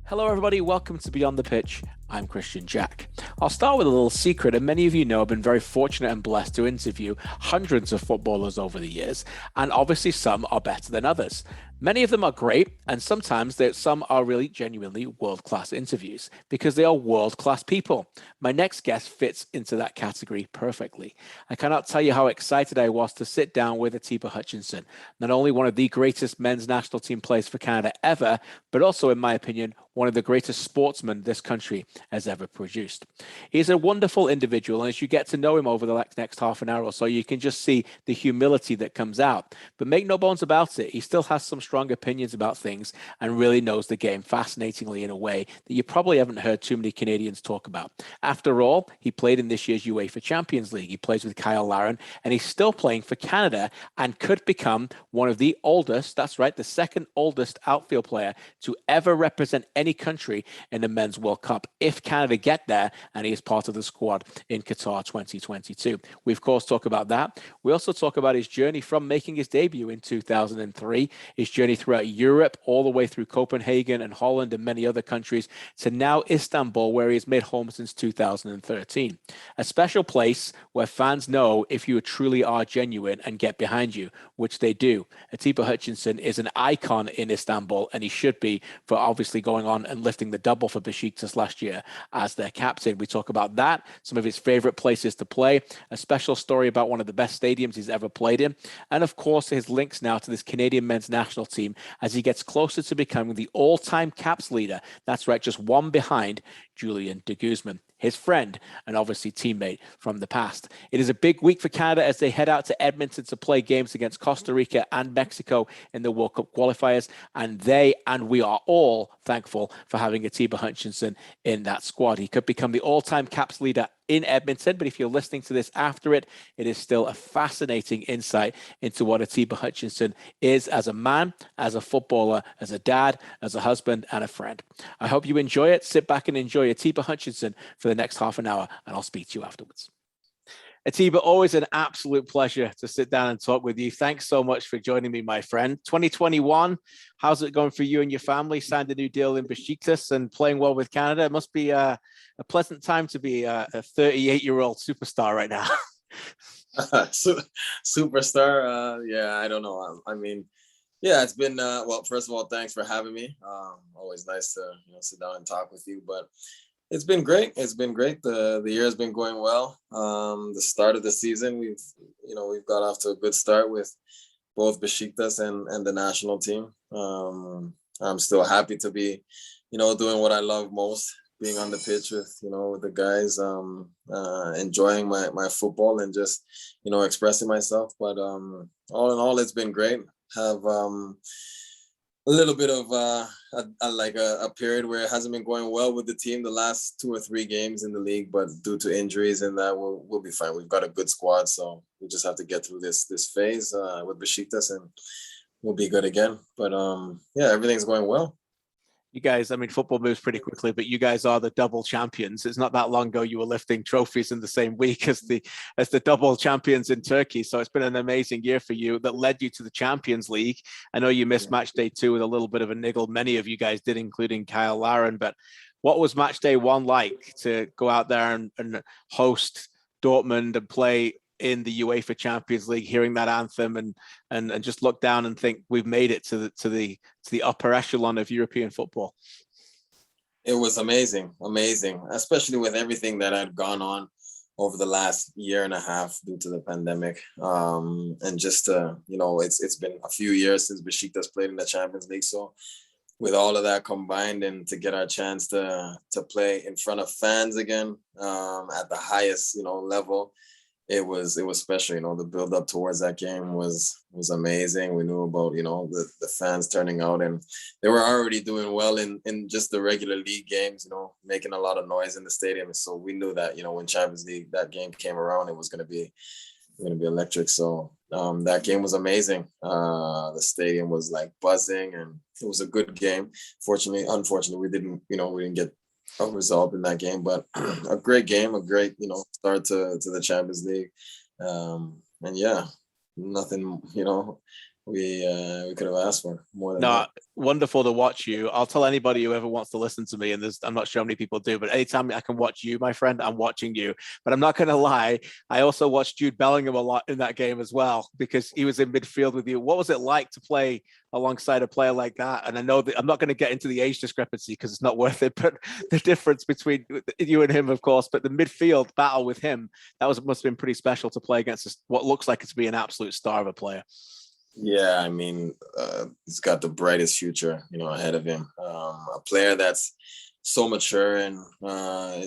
Hello, everybody. Welcome to Beyond the Pitch. I'm Kristian Jack. I'll start with a little secret, and many of you know I've been very fortunate and blessed to interview hundreds of footballers over the years, and obviously some are better than others. Many of them are great, and sometimes some are really genuinely world-class interviews because they are world-class people. My next guest fits into that category perfectly. I cannot tell you how excited I was to sit down with Atiba Hutchinson, not only one of the greatest men's national team players for Canada ever, but also, in my opinion, one of the greatest sportsmen this country has ever produced. He's a wonderful individual, and as you get to know him over the next half an hour or so, you can just see the humility that comes out. But make no bones about it, he still has some strong opinions about things and really knows the game fascinatingly in a way that you probably haven't heard too many Canadians talk about. After all, he played in this year's UEFA Champions League. He plays with Kyle Larin, and he's still playing for Canada and could become one of the oldest, that's right, the second oldest outfield player to ever represent any country in the Men's World Cup if Canada get there and he is part of the squad in Qatar 2022. We, of course, talk about that. We also talk about his journey from making his debut in 2003, his journey throughout Europe, all the way through Copenhagen and Holland and many other countries, to now Istanbul, where he has made home since 2013. A special place where fans know if you truly are genuine and get behind you, which they do. Atiba Hutchinson is an icon in Istanbul, and he should be, for obviously going on and lifting the double for Beşiktaş last year as their captain. We talk about that, some of his favorite places to play, a special story about one of the best stadiums he's ever played in, and of course his links now to this Canadian men's national team as he gets closer to becoming the all-time caps leader. That's right, just one behind Julian de Guzman, his friend and obviously teammate from the past. It is a big week for Canada as they head out to Edmonton to play games against Costa Rica and Mexico in the World Cup qualifiers. And they and we are all thankful for having Atiba Hutchinson in that squad. He could become the all-time caps leader in Edmonton, but if you're listening to this after it, it is still a fascinating insight into what Atiba Hutchinson is as a man, as a footballer, as a dad, as a husband, and a friend. I hope you enjoy it. Sit back and enjoy Atiba Hutchinson for the next half an hour, and I'll speak to you afterwards. Atiba, always an absolute pleasure to sit down and talk with you. Thanks so much for joining me, my friend. 2021, how's it going for you and your family? Signed a new deal in Beşiktaş and playing well with Canada. It must be a pleasant time to be a 38-year-old superstar right now. Superstar, yeah, I don't know. I mean, yeah, it's been well, first of all, thanks for having me. Always nice to sit down and talk with you, but it's been great. It's been great. The year has been going well. The start of the season, we've got off to a good start with both Beşiktaş and the national team. I'm still happy to be, doing what I love most, being on the pitch with the guys, enjoying my football and just, expressing myself. But all in all, it's been great. Have a little bit of a period where it hasn't been going well with the team the last 2 or 3 games in the league, but due to injuries and that, we'll be fine. We've got a good squad, so we just have to get through this phase with Beşiktaş and we'll be good again. But yeah, everything's going well. You guys, I mean, football moves pretty quickly, but you guys are the double champions. It's not that long ago you were lifting trophies in the same week as the double champions in Turkey. So it's been an amazing year for you that led you to the Champions League. I know you missed match day 2 with a little bit of a niggle. Many of you guys did, including Kyle Larin. But what was match day 1 like to go out there and host Dortmund and play in the UEFA Champions League, hearing that anthem and just look down and think we've made it to the upper echelon of European football? It was amazing, especially with everything that had gone on over the last year and a half due to the pandemic. And just it's been a few years since Beşiktaş played in the Champions League. So with all of that combined and to get our chance to play in front of fans again at the highest level, it was special. The build up towards that game was amazing. We knew about the fans turning out, and they were already doing well in just the regular league games, making a lot of noise in the stadium. So we knew that when Champions League, that game came around, it was going to be electric. So that game was amazing. The stadium was like buzzing, and it was a good game. Unfortunately, we didn't get a result in that game, but a great game, a great start to the Champions League, and yeah, nothing we could have asked for more than No, that. wonderful to watch you. I'll tell anybody who ever wants to listen to me, and I'm not sure how many people do, but anytime I can watch you, my friend, I'm watching you. But I'm not going to lie, I also watched Jude Bellingham a lot in that game as well, because he was in midfield with you. What was it like to play alongside a player like that? And I know that I'm not going to get into the age discrepancy because it's not worth it, but the difference between you and him, of course, but the midfield battle with him, must have been pretty special to play against what looks like it to be an absolute star of a player. Yeah, I mean, he's got the brightest future, ahead of him. A player that's so mature, and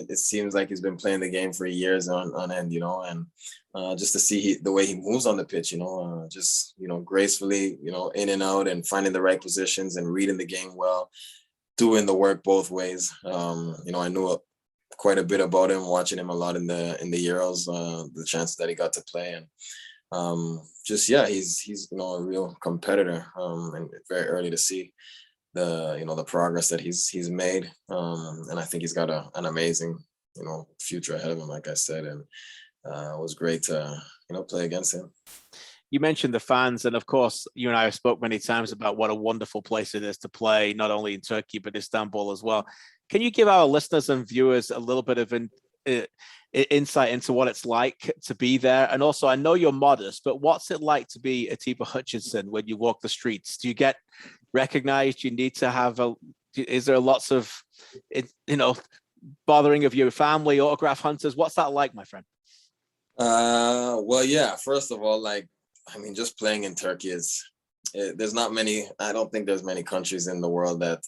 it seems like he's been playing the game for years on end, and just to see the way he moves on the pitch, just gracefully, in and out, and finding the right positions and reading the game well, doing the work both ways. I knew quite a bit about him, watching him a lot in the Euros, the chances that he got to play, and he's a real competitor, and very early to see the progress that he's made, and I think he's got an amazing future ahead of him, like I said, and it was great to play against him. You mentioned the fans, and of course, you and I have spoke many times about what a wonderful place it is to play, not only in Turkey but Istanbul as well. Can you give our listeners and viewers a little bit of insight into what it's like to be there? And also, I know you're modest, but what's it like to be Atiba Hutchinson when you walk the streets? Do you get recognized? You need to have is there lots of, bothering of your family, autograph hunters? What's that like, my friend? Well, yeah, first of all, just playing in Turkey there's not many, I don't think there's many countries in the world that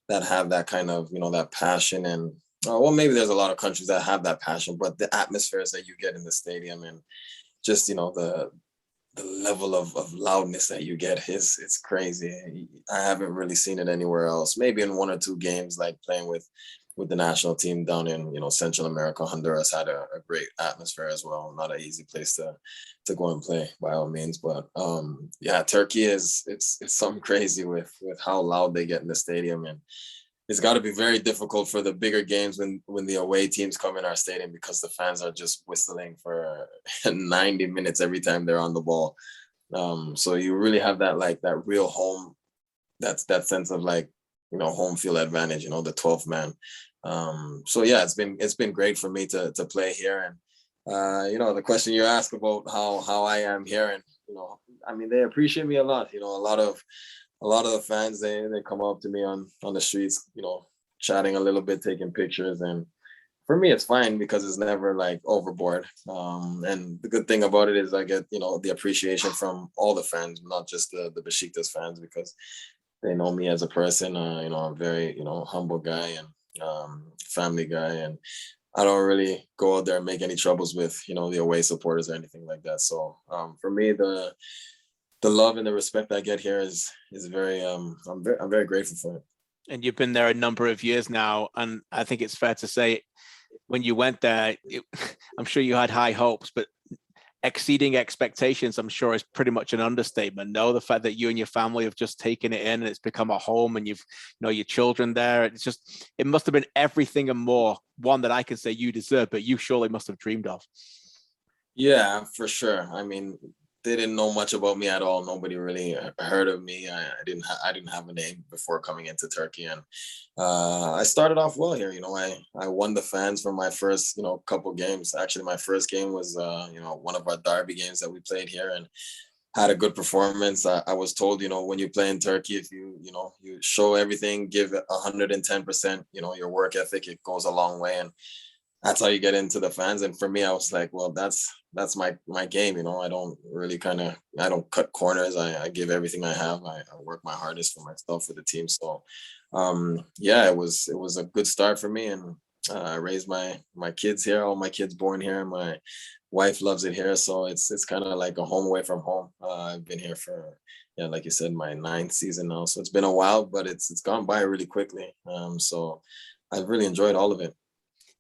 have that kind of, that passion, and well, maybe there's a lot of countries that have that passion, but the atmospheres that you get in the stadium, and just, the level of loudness that you get it's crazy. I haven't really seen it anywhere else. Maybe in one or two games, like playing with the national team down in, Central America. Honduras had a great atmosphere as well. Not an easy place to go and play by all means. But Turkey it's something crazy with how loud they get in the stadium. And it's got to be very difficult for the bigger games when the away teams come in our stadium, because the fans are just whistling for 90 minutes every time they're on the ball. So you really have that real home, that sense of home field advantage, the 12th man. It's been great for me to play here. And the question you asked about how I am here, and they appreciate me a lot. A lot of the fans, they come up to me on the streets, chatting a little bit, taking pictures, and for me it's fine because it's never overboard. And the good thing about it is I get the appreciation from all the fans, not just the Beşiktaş fans, because they know me as a person. I'm a very humble guy, and family guy, and I don't really go out there and make any troubles with the away supporters or anything like that. So for me, the love and the respect I get here is very I'm very grateful for it. And you've been there a number of years now, and I think it's fair to say when you went there, I'm sure you had high hopes, but exceeding expectations, I'm sure, is pretty much an understatement. No, the fact that you and your family have just taken it in and it's become a home, and you've your children there, it must have been everything and more, one that I can say you deserve, but you surely must have dreamed of. Yeah, for sure. They didn't know much about me at all. Nobody really heard of me. I didn't have a name before coming into Turkey, and I started off well here. I won the fans for my first couple games. Actually, my first game was one of our derby games that we played here, and had a good performance. I was told when you play in Turkey, if you show everything, give 110%, your work ethic, it goes a long way, and that's how you get into the fans. And for me, I was like, well, that's my game. I don't really I don't cut corners. I give everything I have. I work my hardest for myself, for the team. So, it was a good start for me. And I raised my kids here, all my kids born here. My wife loves it here. So it's kind of like a home away from home. I've been here for, like you said, my 9th season now. So it's been a while, but it's gone by really quickly. So I've really enjoyed all of it.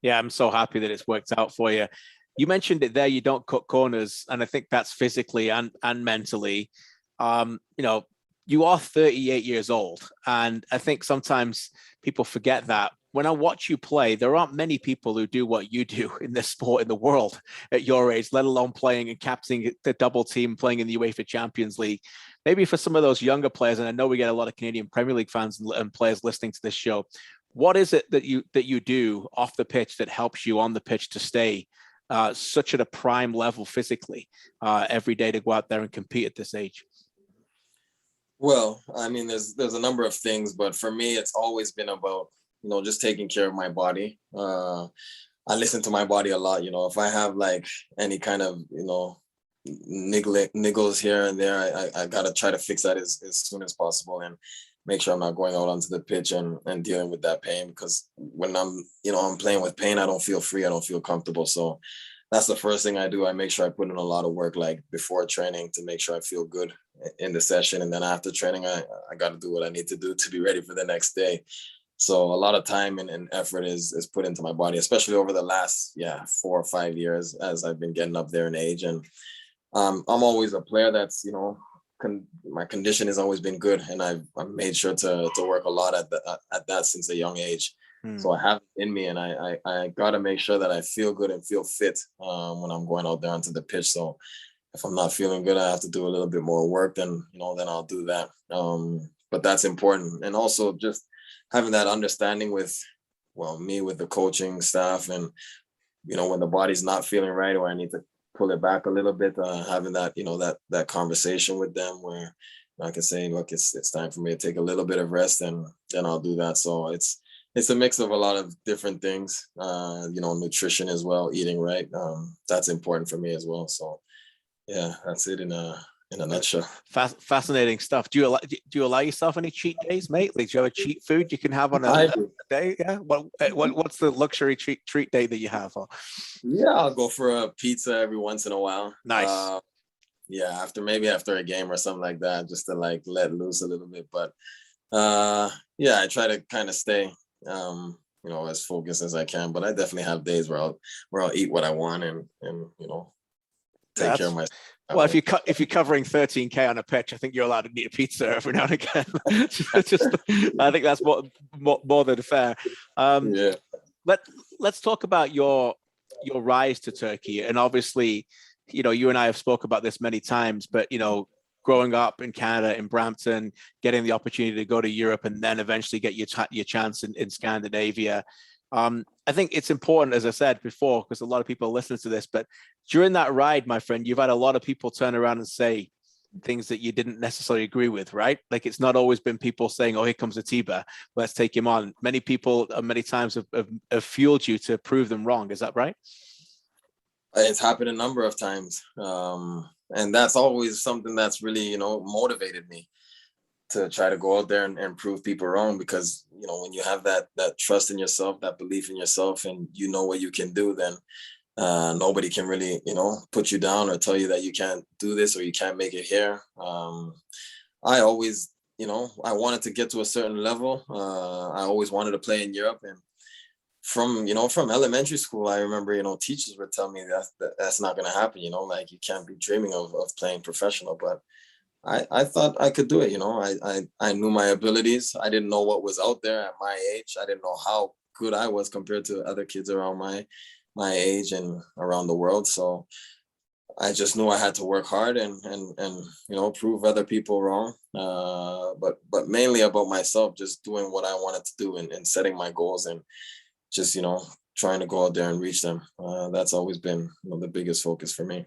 Yeah, I'm so happy that it's worked out for you. You mentioned it there, you don't cut corners, and I think that's physically and mentally. You are 38 years old, and I think sometimes people forget that. When I watch you play, there aren't many people who do what you do in this sport in the world at your age, let alone playing and captaining the double team, playing in the UEFA Champions League. maybe for some of those younger players, and I know we get a lot of Canadian Premier League fans and players listening to this show, what is it that you do off the pitch that helps you on the pitch to stay such at a prime level physically every day to go out there and compete at this age? Well, I mean, there's a number of things, but for me, it's always been about, just taking care of my body. I listen to my body a lot. If I have like any kind of, niggles here and there, I gotta try to fix that as soon as possible and make sure I'm not going out onto the pitch and dealing with that pain, because when I'm playing with pain, I don't feel free. I don't feel comfortable. So that's the first thing I do. I make sure I put in a lot of work, like before training, to make sure I feel good in the session. And then after training, I got to do what I need to do to be ready for the next day. So a lot of time and effort is put into my body, especially over the last 4 or 5 years as I've been getting up there in age. And I'm always a player that's, my condition has always been good, and I've made sure to work a lot at that since a young age. So I have it in me, and I got to make sure that I feel good and feel fit when I'm going out there onto the pitch. So if I'm not feeling good, I have to do a little bit more work, then I'll do that. But that's important. And also just having that understanding with the coaching staff, and, when the body's not feeling right or I need to pull it back a little bit, having that, that conversation with them where I can say, look, it's time for me to take a little bit of rest, and then I'll do that. So it's a mix of a lot of different things, nutrition as well, eating right. That's important for me as well. So yeah, that's it in a nutshell. Fascinating stuff. Do you allow yourself any cheat days, mate? Like, do you have a cheat food you can have on a day? Yeah. What's the luxury treat day that you have? Yeah, I'll go for a pizza every once in a while. Nice. After a game or something like that, just to like let loose a little bit. But I try to kind of stay as focused as I can. But I definitely have days where I'll eat what I want and take care of myself. Well, if you're covering 13K on a pitch, I think you're allowed to eat a pizza every now and again. I think that's more than fair. Let's talk about your rise to Turkey, and obviously, you and I have spoke about this many times, but growing up in Canada, in Brampton, getting the opportunity to go to Europe, and then eventually get your chance in Scandinavia. I think it's important, as I said before, because a lot of people listen to this, but during that ride, my friend, you've had a lot of people turn around and say things that you didn't necessarily agree with, right? Like, it's not always been people saying, oh, here comes Atiba, let's take him on. Many people, many times have fueled you to prove them wrong. Is that right? It's happened a number of times. And that's always something that's really, motivated me to try to go out there and prove people wrong, because, when you have that trust in yourself, that belief in yourself, and what you can do, then nobody can really, put you down or tell you that you can't do this or you can't make it here. I always, I wanted to get to a certain level. I always wanted to play in Europe, and from elementary school, I remember, teachers would tell me that's not going to happen, like you can't be dreaming of playing professional. But I thought I could do it. I knew my abilities. I didn't know what was out there at my age. I didn't know how good I was compared to other kids around my age and around the world. So I just knew I had to work hard and prove other people wrong. But mainly about myself, just doing what I wanted to do and setting my goals and just, trying to go out there and reach them. That's always been the biggest focus for me.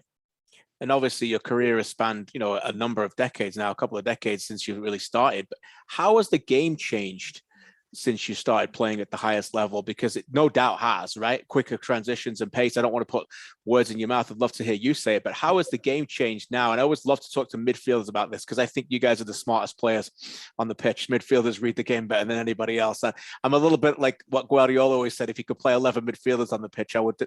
And obviously your career has spanned, a number of decades now, a couple of decades since you really started. But how has the game changed since you started playing at the highest level? Because it no doubt has, right? Quicker transitions and pace. I don't want to put words in your mouth. I'd love to hear you say it, but how has the game changed now? And I always love to talk to midfielders about this, because I think you guys are the smartest players on the pitch. Midfielders read the game better than anybody else. I'm a little bit like what Guardiola always said: if you could play 11 midfielders on the pitch, I would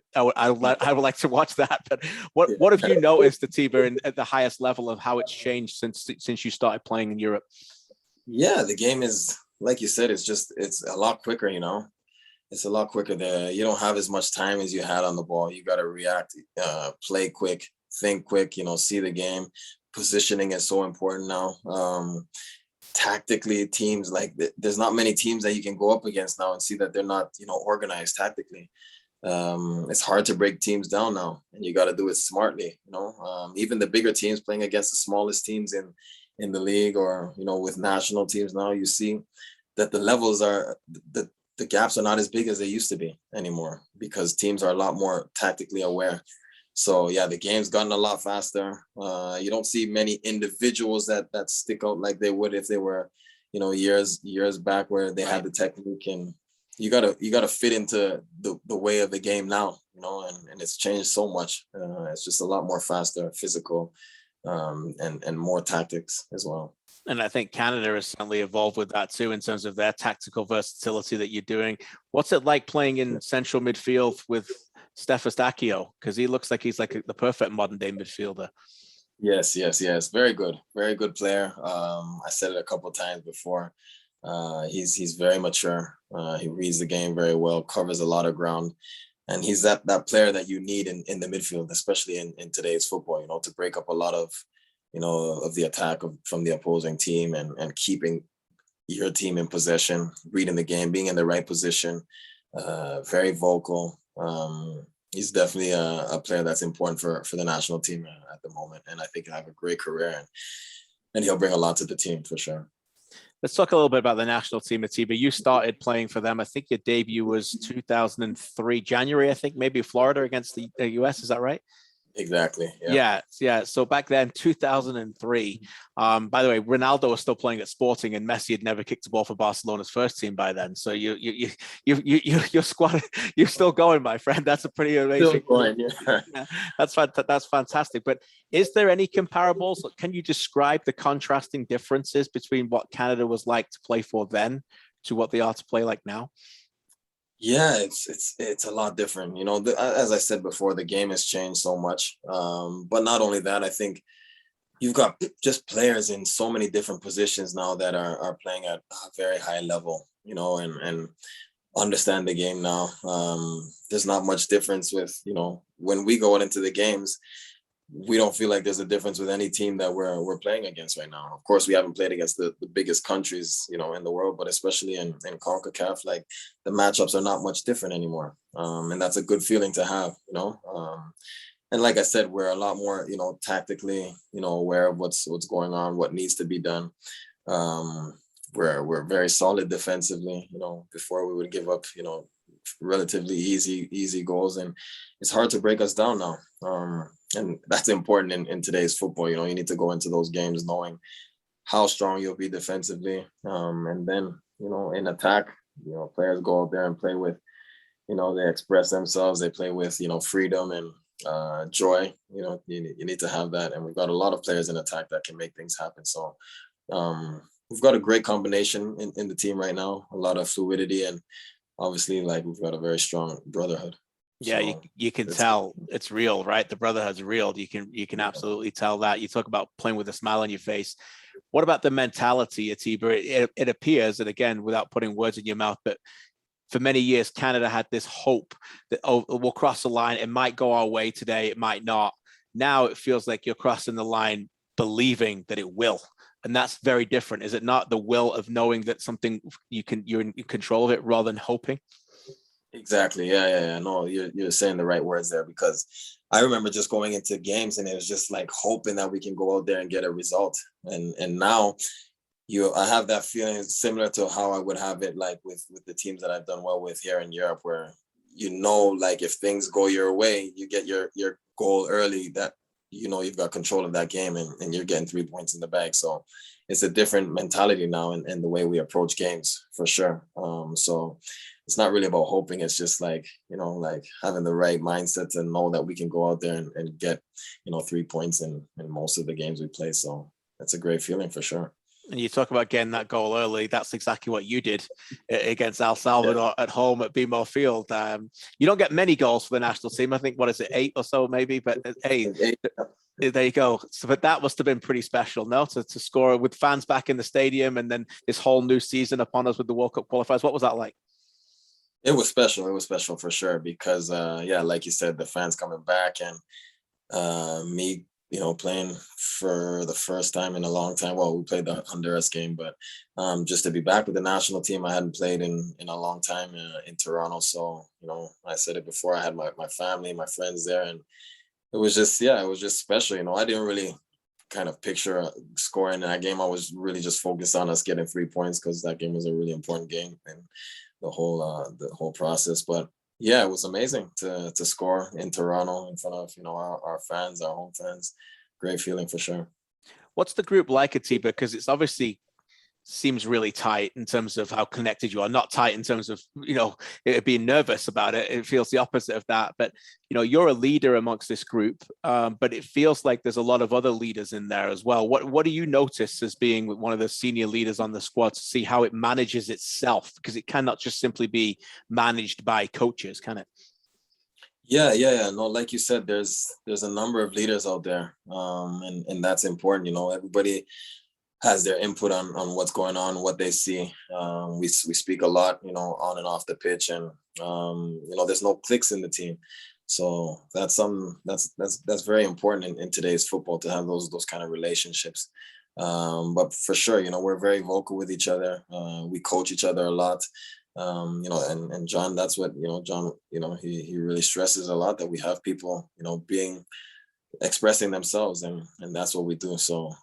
like to watch that. But what have you noticed, Atiba, at the highest level, of how it's changed since you started playing in Europe? Yeah, the game is, like you said, it's a lot quicker, it's a lot quicker there. You don't have as much time as you had on the ball. You got to react, play quick, think quick, see the game. Positioning is so important now. Tactically, teams, like, there's not many teams that you can go up against now and see that they're not, organized tactically. It's hard to break teams down now, and you got to do it smartly. Even the bigger teams playing against the smallest teams in in the league or, with national teams now, you see that the levels are, the gaps are not as big as they used to be anymore because teams are a lot more tactically aware. So yeah, the game's gotten a lot faster. You don't see many individuals that stick out like they would if they were, years back where they had the technique, and you gotta fit into the way of the game now, and it's changed so much. It's just a lot more faster, physical, and more tactics as well. And I think Canada has certainly evolved with that too, in terms of their tactical versatility that you're doing. What's it like playing in central midfield with Stefan Stakio? Because he looks like he's like the perfect modern day midfielder. Yes. Very good player. I said it a couple of times before. He's very mature. He reads the game very well, covers a lot of ground. And he's that player that you need in the midfield, especially in today's football, to break up a lot of, of the attack from the opposing team and keeping your team in possession, reading the game, being in the right position, very vocal. He's definitely a player that's important for the national team at the moment. And I think he'll have a great career and he'll bring a lot to the team for sure. Let's talk a little bit about the national team, Atiba. You started playing for them. I think your debut was 2003, January, I think, maybe Florida against the US. Is that right? Exactly. Yeah. So back then, 2003. By the way, Ronaldo was still playing at Sporting, and Messi had never kicked a ball for Barcelona's first team by then. So your squad, you're still going, my friend. That's a pretty amazing. Still going, yeah. That's fantastic. But is there any comparables? Can you describe the contrasting differences between what Canada was like to play for then to what they are to play like now? Yeah, it's a lot different. As I said before, the game has changed so much. But not only that, I think you've got just players in so many different positions now that are playing at a very high level, and understand the game now. There's not much difference with, when we go into the games, we don't feel like there's a difference with any team that we're playing against right now. Of course, we haven't played against the biggest countries, in the world, but especially in CONCACAF, like the matchups are not much different anymore. And that's a good feeling to have, and like I said, we're a lot more, tactically, aware of what's going on, what needs to be done. We're very solid defensively. Before we would give up, relatively easy goals, and it's hard to break us down now. And that's important in today's football. You need to go into those games knowing how strong you'll be defensively. And then, in attack, players go out there and play with, they express themselves, they play with, freedom and joy. You need to have that. And we've got a lot of players in attack that can make things happen. So we've got a great combination in the team right now, a lot of fluidity, and obviously, like, we've got a very strong brotherhood. Yeah, so you can tell it's real, right? The brotherhood's real. You can absolutely tell that. You talk about playing with a smile on your face. What about the mentality, Atiba? It appears, and again, without putting words in your mouth, but for many years, Canada had this hope that, we'll cross the line. It might go our way today. It might not. Now it feels like you're crossing the line believing that it will. And that's very different. Is it not the will of knowing that something you're in control of it rather than hoping? Exactly. Yeah. No, you're saying the right words there, because I remember just going into games and it was just like hoping that we can go out there and get a result. And now I have that feeling similar to how I would have it like with the teams that I've done well with here in Europe, where, like if things go your way, you get your goal early, that, you've got control of that game and you're getting 3 points in the bag. So it's a different mentality now in the way we approach games for sure. So it's not really about hoping. It's just like, like having the right mindset to know that we can go out there and get, 3 points in most of the games we play. So that's a great feeling for sure. And you talk about getting that goal early. That's exactly what you did against El Salvador at home at BMO Field. You don't get many goals for the national team. I think, 8 or so maybe, but hey, there you go. So, but that must have been pretty special, no? To score with fans back in the stadium, and then this whole new season upon us with the World Cup qualifiers. What was that like? It was special. It was special for sure, because like you said, the fans coming back, and me, playing for the first time in a long time. Well, we played the Honduras game, but just to be back with the national team, I hadn't played in a long time in Toronto. So, I said it before, I had my family, my friends there, and it was just special. I didn't really kind of picture scoring that game. I was really just focused on us getting 3 points because that game was a really important game and the whole process. But yeah, it was amazing to score in Toronto in front of our fans, our home fans. Great feeling for sure. What's the group like, Atiba? Because it's obviously seems really tight in terms of how connected you are. Not tight in terms of being nervous about it. It feels the opposite of that. But you're a leader amongst this group, but it feels like there's a lot of other leaders in there as well. What do you notice as being one of the senior leaders on the squad to see how it manages itself? Because it cannot just simply be managed by coaches, can it? Yeah. No, like you said, there's a number of leaders out there, and that's important. Everybody has their input on what's going on, what they see. We speak a lot, on and off the pitch, and there's no cliques in the team, so that's very important in today's football to have those kind of relationships. But for sure, we're very vocal with each other. We coach each other a lot. And John, that's what John, he really stresses a lot that we have people, expressing themselves, and that's what we do. So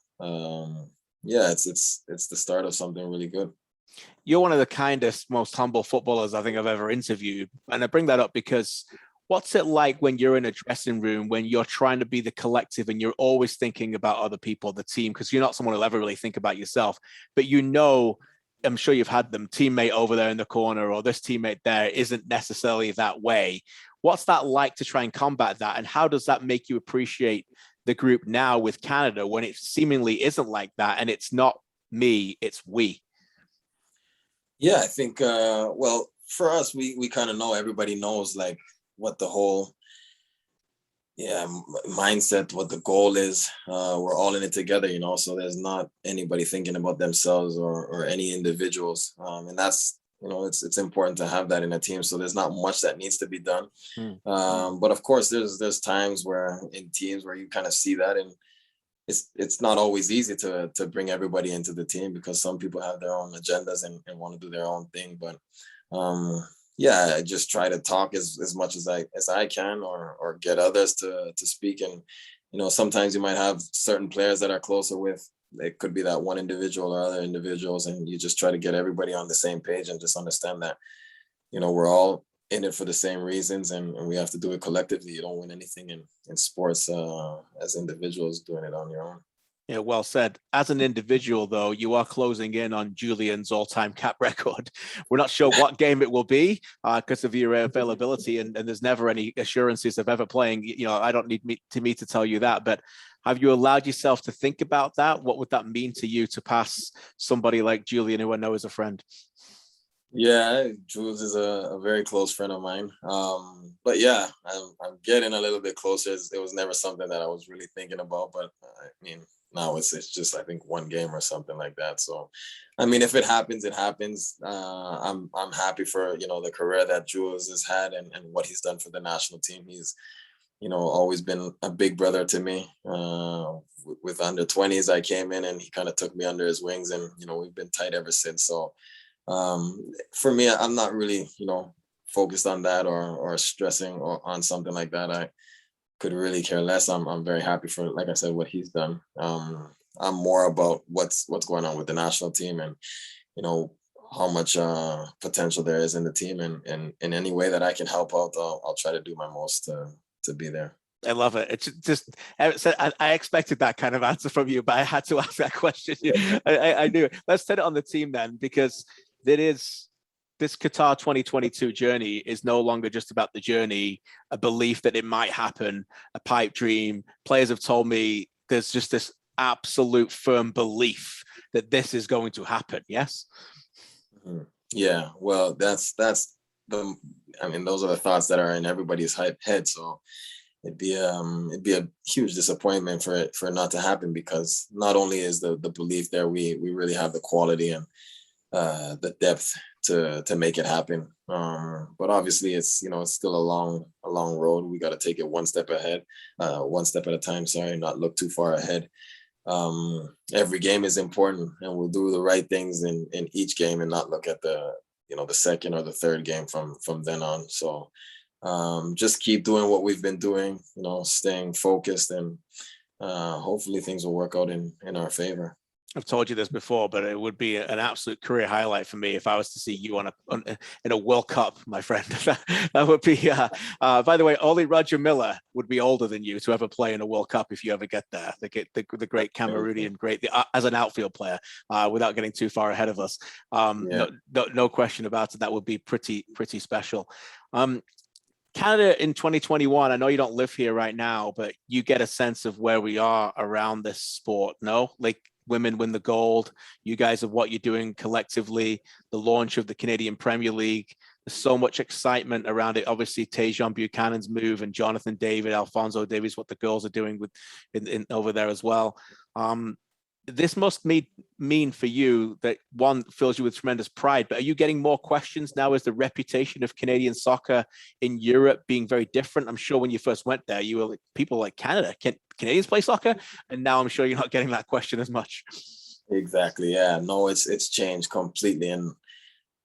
yeah, it's the start of something really good. You're one of the kindest, most humble footballers I think I've ever interviewed. And I bring that up because what's it like when you're in a dressing room, when you're trying to be the collective and you're always thinking about other people, the team, because you're not someone who'll ever really think about yourself, but I'm sure you've had them, teammate over there in the corner or this teammate there isn't necessarily that way. What's that like to try and combat that? And how does that make you appreciate the group now with Canada when it seemingly isn't like that and it's not me, it's we? Yeah, I think, well, for us, we kind of know, everybody knows like what the whole mindset, what the goal is. We're all in it together, so there's not anybody thinking about themselves or any individuals. And that's, it's important to have that in a team. So there's not much that needs to be done. But of course, there's times where in teams where you kind of see that, and it's not always easy to bring everybody into the team because some people have their own agendas and want to do their own thing. But yeah, I just try to talk as much as I can, or get others to speak. And sometimes you might have certain players that are closer with. It could be that one individual or other individuals, and you just try to get everybody on the same page and just understand that we're all in it for the same reasons, and we have to do it collectively. You don't win anything in sports as individuals doing it on your own. Yeah, well said. As an individual, though, you are closing in on Julian's all-time cap record. We're not sure what game it will be because of your availability, and there's never any assurances of ever playing. I don't need me to tell you that, but have you allowed yourself to think about that? What would that mean to you to pass somebody like Julian, who I know is a friend? Yeah, Jules is a very close friend of mine. But yeah, I'm getting a little bit closer. It was never something that I was really thinking about, but I mean, now it's just, I think, one game or something like that. So, I mean, if it happens, it happens. I'm happy for the career that Jules has had and what he's done for the national team. He's always been a big brother to me. With under 20s, I came in and he kind of took me under his wings, and we've been tight ever since. So for me, I'm not really focused on that or stressing on something like that. I could really care less. I'm very happy for, like I said, what he's done. I'm more about what's going on with the national team, and how much potential there is in the team, and in any way that I can help out, I'll try to do my most to be there. I love it. It's just, I expected that kind of answer from you, but I had to ask that question. I knew it. Let's set it on the team then, because this Qatar 2022 journey is no longer just about the journey, a belief that it might happen, a pipe dream. Players have told me there's just this absolute firm belief that this is going to happen. Yes. Yeah. Well, those are the thoughts that are in everybody's head. So it'd be a huge disappointment for it not to happen, because not only is the belief there, we really have the quality and the depth to make it happen. But obviously it's still a long road. We got to take it one step at a time. Sorry, not look too far ahead. Every game is important, and we'll do the right things in each game and not look at the second or the third game from then on. So just keep doing what we've been doing, staying focused and hopefully things will work out in our favor. I've told you this before, but it would be an absolute career highlight for me if I was to see you in a World Cup, my friend. That would be. By the way, only Roger Miller would be older than you to ever play in a World Cup if you ever get there. The great Cameroonian, as an outfield player, without getting too far ahead of us. No question about it. That would be pretty special. Canada in 2021, I know you don't live here right now, but you get a sense of where we are around this sport, no? Like, women win the gold, you guys of what you're doing collectively, the launch of the Canadian Premier League, there's so much excitement around it. Obviously, Tajon Buchanan's move and Jonathan David, Alphonso Davies, what the girls are doing over there as well. This must mean for you that, one, fills you with tremendous pride, but are you getting more questions now as the reputation of Canadian soccer in Europe being very different? I'm sure when you first went there, you were like, people like, Canada, can Canadians play soccer? And now I'm sure you're not getting that question as much. Exactly. Yeah, no, it's changed completely. And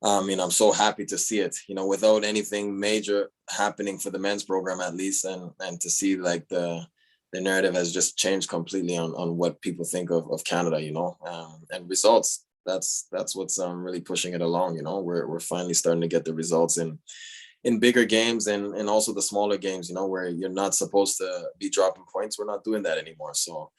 I'm so happy to see it, without anything major happening for the men's program, at least, and to see like the narrative has just changed completely on what people think of Canada, and results. That's what's really pushing it along. We're finally starting to get the results in bigger games and also the smaller games, where you're not supposed to be dropping points. We're not doing that anymore. So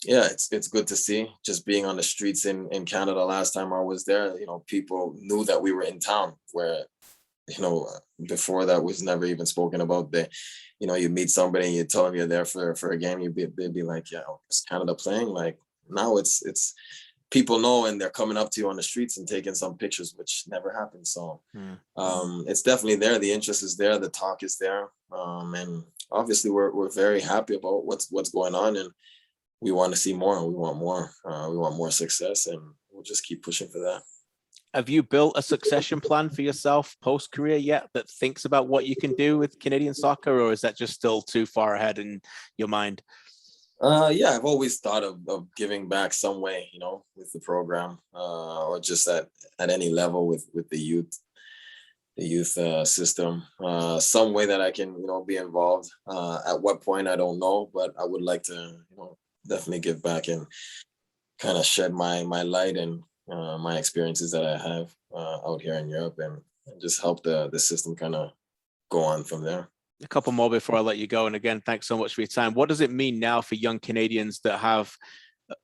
it's good to see. Just being on the streets in Canada last time I was there, people knew that we were in town, where before that was never even spoken about. You meet somebody and you tell them you're there for a game, they'd be like, yeah, is Canada playing? Like, now it's people know, and they're coming up to you on the streets and taking some pictures, which never happened. So it's definitely there. The interest is there, the talk is there, and obviously we're very happy about what's going on, and we want to see more, and we want more success, and we'll just keep pushing for that. Have you built a succession plan for yourself post-career yet that thinks about what you can do with Canadian soccer, or is that just still too far ahead in your mind? I've always thought of giving back some way, with the program, or just at any level with the youth system, some way that I can, be involved. At what point, I don't know, but I would like to, definitely give back and kind of shed my light and my experiences that I have out here in Europe, and just help the system kind of go on from there. A couple more before I let you go. And again, thanks so much for your time. What does it mean now for young Canadians that have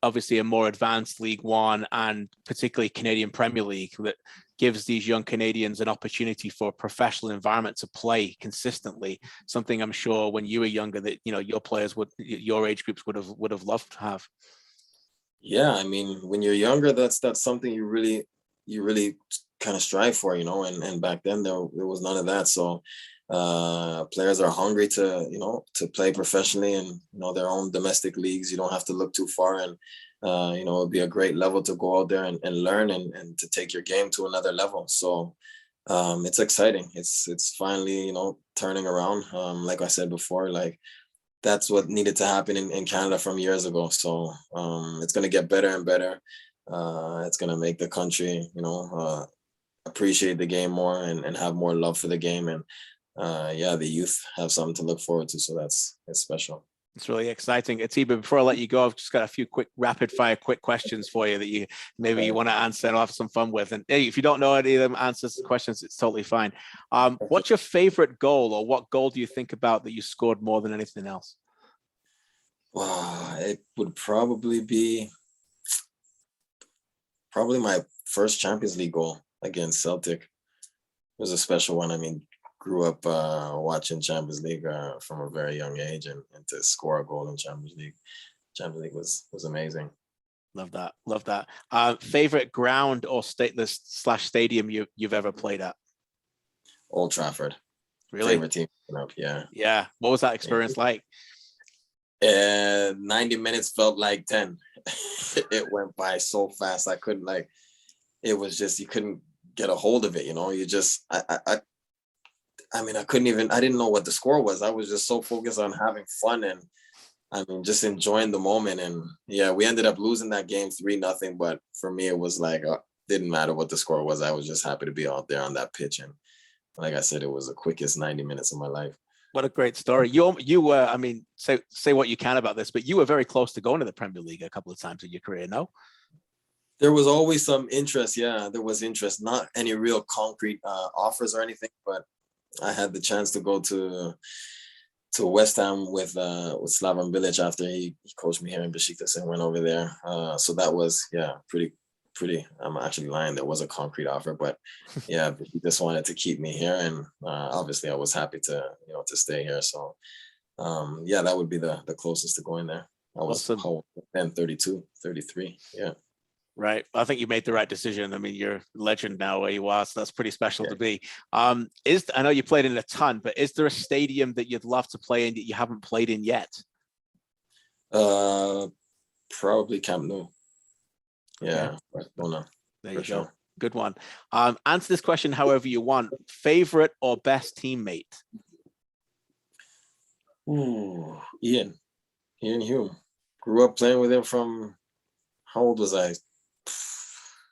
obviously a more advanced League One and particularly Canadian Premier League that gives these young Canadians an opportunity for a professional environment to play consistently? Something I'm sure when you were younger that, your players your age groups would have loved to have. Yeah, I mean, when you're younger, that's something you really kind of strive for, and back then there was none of that. So players are hungry to play professionally in their own domestic leagues. You don't have to look too far, and it'd be a great level to go out there and learn and to take your game to another level. So it's exciting. It's finally turning around. Like I said before, like, that's what needed to happen in Canada from years ago. So it's going to get better and better. It's going to make the country, appreciate the game more and have more love for the game. And the youth have something to look forward to. So it's special. It's really exciting. Atiba, before I let you go, I've just got a few quick rapid fire questions for you that you want to answer and I'll have some fun with. And hey, if you don't know any of them answers the questions, it's totally fine. What's your favorite goal, or what goal do you think about that you scored more than anything else? It would probably be my first Champions League goal against Celtic. It was a special one. I mean, grew up watching Champions League from a very young age, and to score a goal in Champions League was amazing. Love that. Favorite ground or stadium you've ever played at? Old Trafford. Really? Favorite team. Yeah. What was that experience like? 90 minutes felt like 10. It went by so fast. I couldn't it was just, you couldn't get a hold of it. You just, I didn't know what the score was. I was just so focused on having fun and just enjoying the moment. And yeah, we ended up losing that game 3-0. But for me, it was like, didn't matter what the score was. I was just happy to be out there on that pitch. And like I said, it was the quickest 90 minutes of my life. What a great story. You were, I mean, say what you can about this, but you were very close to going to the Premier League a couple of times in your career, no? There was always some interest. Yeah, there was interest. Not any real concrete offers or anything, but I had the chance to go to West Ham with Slaven Bilic after he coached me here in Beşiktaş and went over there. So that was pretty. I'm actually lying. There was a concrete offer, but yeah, he just wanted to keep me here, and obviously I was happy to to stay here. So that would be the closest to going there. I was then 32, 33. Yeah. Right. I think you made the right decision. I mean, you're a legend now where you are, so that's pretty special to be. I know you played in a ton, but is there a stadium that you'd love to play in that you haven't played in yet? Probably Camp Nou. Yeah, Barcelona. There you go. Good one. Answer this question however you want. Favorite or best teammate? Ooh, Ian Hume. Grew up playing with him from, how old was I?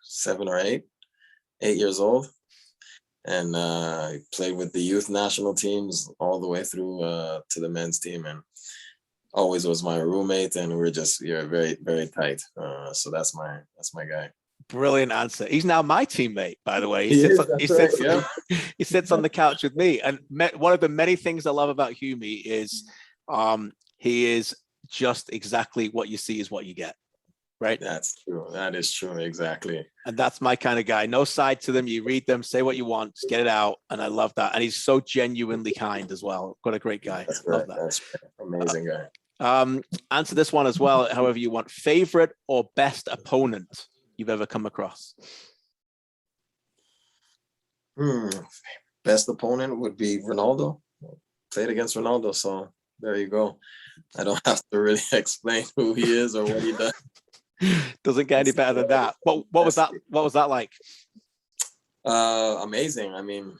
7 or 8 years old, and I played with the youth national teams all the way through to the men's team, and always was my roommate, and you're very, very tight. So that's my guy. Brilliant answer. He's now my teammate, by the way. He sits on the couch with me, and one of the many things I love about Humie is he is just exactly what you see is what you get. Right. That's true. That is true. Exactly. And that's my kind of guy. No side to them. You read them, say what you want, just get it out. And I love that. And he's so genuinely kind as well. What a great guy. That's love right. that. That's amazing guy. Answer this one as well, however you want. Favorite or best opponent you've ever come across? Best opponent would be Ronaldo. Played against Ronaldo, so there you go. I don't have to really explain who he is or what he does. Doesn't get any better than that. What was that? What was that like? Amazing. I mean,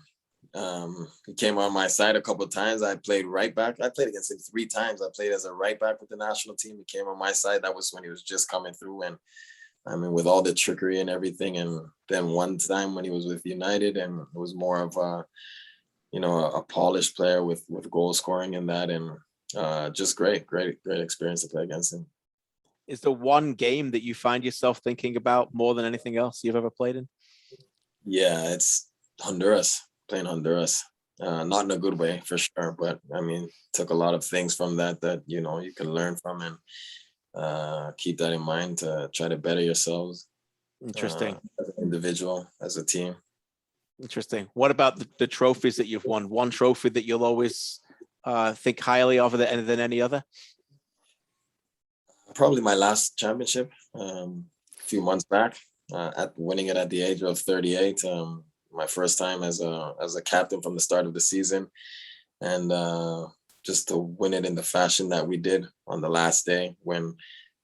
he came on my side a couple of times. I played right back. I played against him 3 times. I played as a right back with the national team. He came on my side. That was when he was just coming through, and I mean, with all the trickery and everything. And then one time when he was with United, and it was more of a polished player with goal scoring and that, and just great experience to play against him. Is there one game that you find yourself thinking about more than anything else you've ever played in? Yeah, it's Honduras, playing Honduras. Not in a good way, for sure, but I mean, took a lot of things from that you can learn from, and keep that in mind to try to better yourselves. Interesting. As an individual, as a team. Interesting. What about the trophies that you've won? One trophy that you'll always think highly of than any other? Probably my last championship, a few months back, at winning it at the age of 38. My first time as a captain from the start of the season, and just to win it in the fashion that we did on the last day, when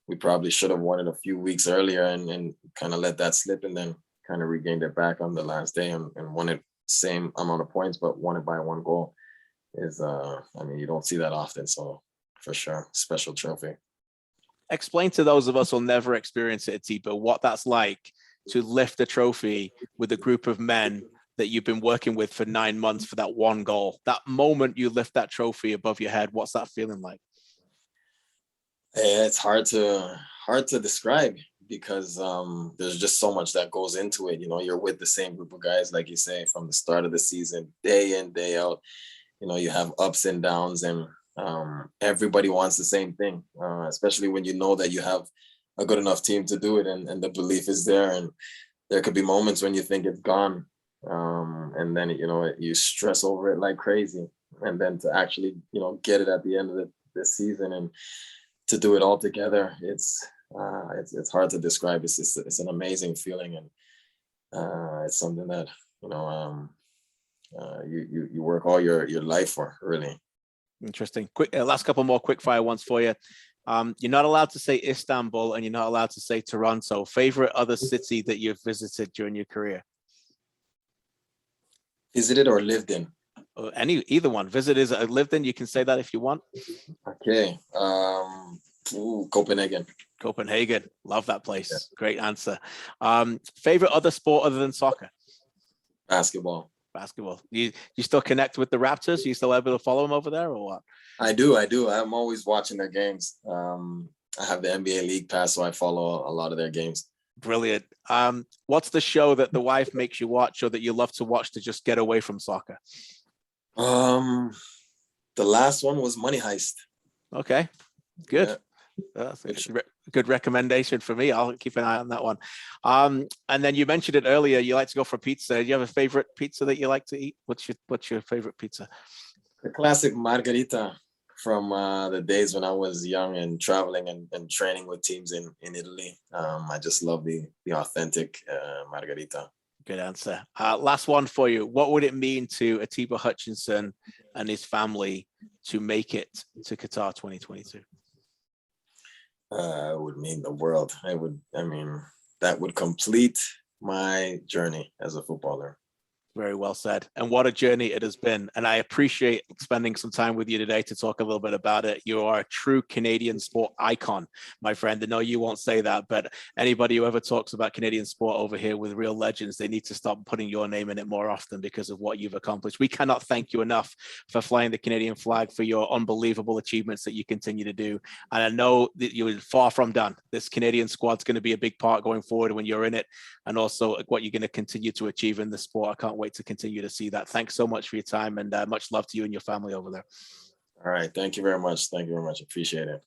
we probably should have won it a few weeks earlier, and kind of let that slip, and then kind of regained it back on the last day, and won it same amount of points, but won it by 1 goal. Is I mean, you don't see that often, so for sure, special trophy. Explain to those of us who'll never experience it, Atiba, what that's like to lift a trophy with a group of men that you've been working with for 9 months for that 1 goal. That moment you lift that trophy above your head, what's that feeling like? It's hard to describe, because there's just so much that goes into it. You're with the same group of guys, like you say, from the start of the season, day in, day out. You have ups and downs, and everybody wants the same thing, especially when you know that you have a good enough team to do it, and the belief is there. And there could be moments when you think it's gone, and then you stress over it like crazy, and then to actually get it at the end of the season, and to do it all together, it's hard to describe. It's an amazing feeling, and it's something that you work all your life for, really. Interesting. Quick, last couple more quick fire ones for you. You're not allowed to say Istanbul, and you're not allowed to say Toronto. Favorite other city that you've visited during your career? Visited or lived in? Either one. Visit is lived in. You can say that if you want. Okay. Copenhagen. Copenhagen. Love that place. Yeah. Great answer. Favorite other sport other than soccer? Basketball. Basketball. You still connect with the Raptors? You still able to follow them over there or what? I do. I'm always watching their games. I have the NBA League Pass, so I follow a lot of their games. Brilliant. What's the show that the wife makes you watch or that you love to watch to just get away from soccer? The last one was Money Heist. Okay, good. Yeah. That's a good recommendation for me. I'll keep an eye on that one. And then you mentioned it earlier. You like to go for pizza. Do you have a favorite pizza that you like to eat? What's your favorite pizza? The classic margarita from the days when I was young and traveling and training with teams in Italy. I just love the authentic margarita. Good answer. Last one for you. What would it mean to Atiba Hutchinson and his family to make it to Qatar 2022? It would mean the world. That would complete my journey as a footballer. Very well said. And what a journey it has been. And I appreciate spending some time with you today to talk a little bit about it. You are a true Canadian sport icon, my friend. I know you won't say that, but anybody who ever talks about Canadian sport over here with real legends, they need to stop putting your name in it more often because of what you've accomplished. We cannot thank you enough for flying the Canadian flag, for your unbelievable achievements that you continue to do. And I know that you're far from done. This Canadian squad's going to be a big part going forward when you're in it, and also what you're going to continue to achieve in the sport. I can't wait to continue to see that. Thanks so much for your time, and much love to you and your family over there. All right. Thank you very much. Appreciate it.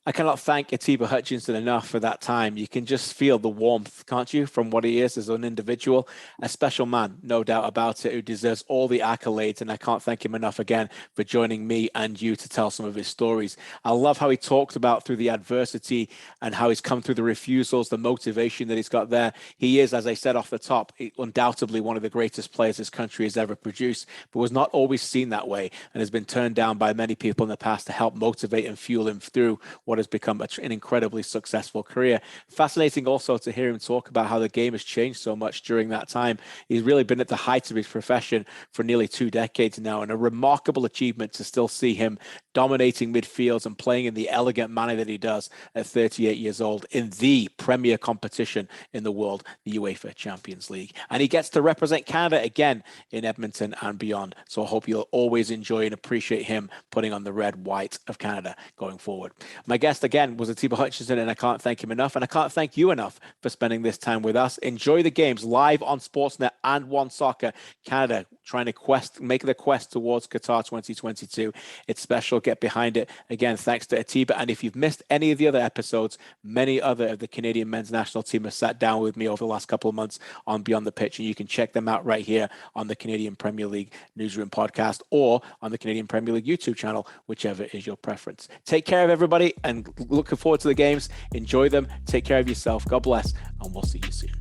I cannot thank Atiba Hutchinson enough for that time. You can just feel the warmth, can't you, from what he is as an individual. A special man, no doubt about it, who deserves all the accolades. And I can't thank him enough again for joining me and you to tell some of his stories. I love how he talked about through the adversity and how he's come through the refusals, the motivation that he's got there. He is, as I said off the top, undoubtedly one of the greatest players this country has ever produced, but was not always seen that way and has been turned down by many people in the past to help motivate and fuel him through what has become an incredibly successful career. Fascinating also to hear him talk about how the game has changed so much during that time. He's really been at the height of his profession for nearly 2 decades now, and a remarkable achievement to still see him dominating midfields and playing in the elegant manner that he does at 38 years old in the premier competition in the world, the UEFA Champions League. And he gets to represent Canada again in Edmonton and beyond. So I hope you'll always enjoy and appreciate him putting on the red, white of Canada going forward. My guest again was Atiba Hutchinson, and I can't thank him enough, and I can't thank you enough for spending this time with us. Enjoy the games live on Sportsnet and OneSoccer. Canada trying to make the quest towards Qatar 2022. It's special. Get behind it. Again, thanks to Atiba. And if you've missed any of the other episodes, many other of the Canadian men's national team have sat down with me over the last couple of months on Beyond the Pitch, and you can check them out right here on the Canadian Premier League Newsroom podcast or on the Canadian Premier League YouTube channel, whichever is your preference. Take care of everybody, and looking forward to the games. Enjoy them. Take care of yourself. God bless, and we'll see you soon.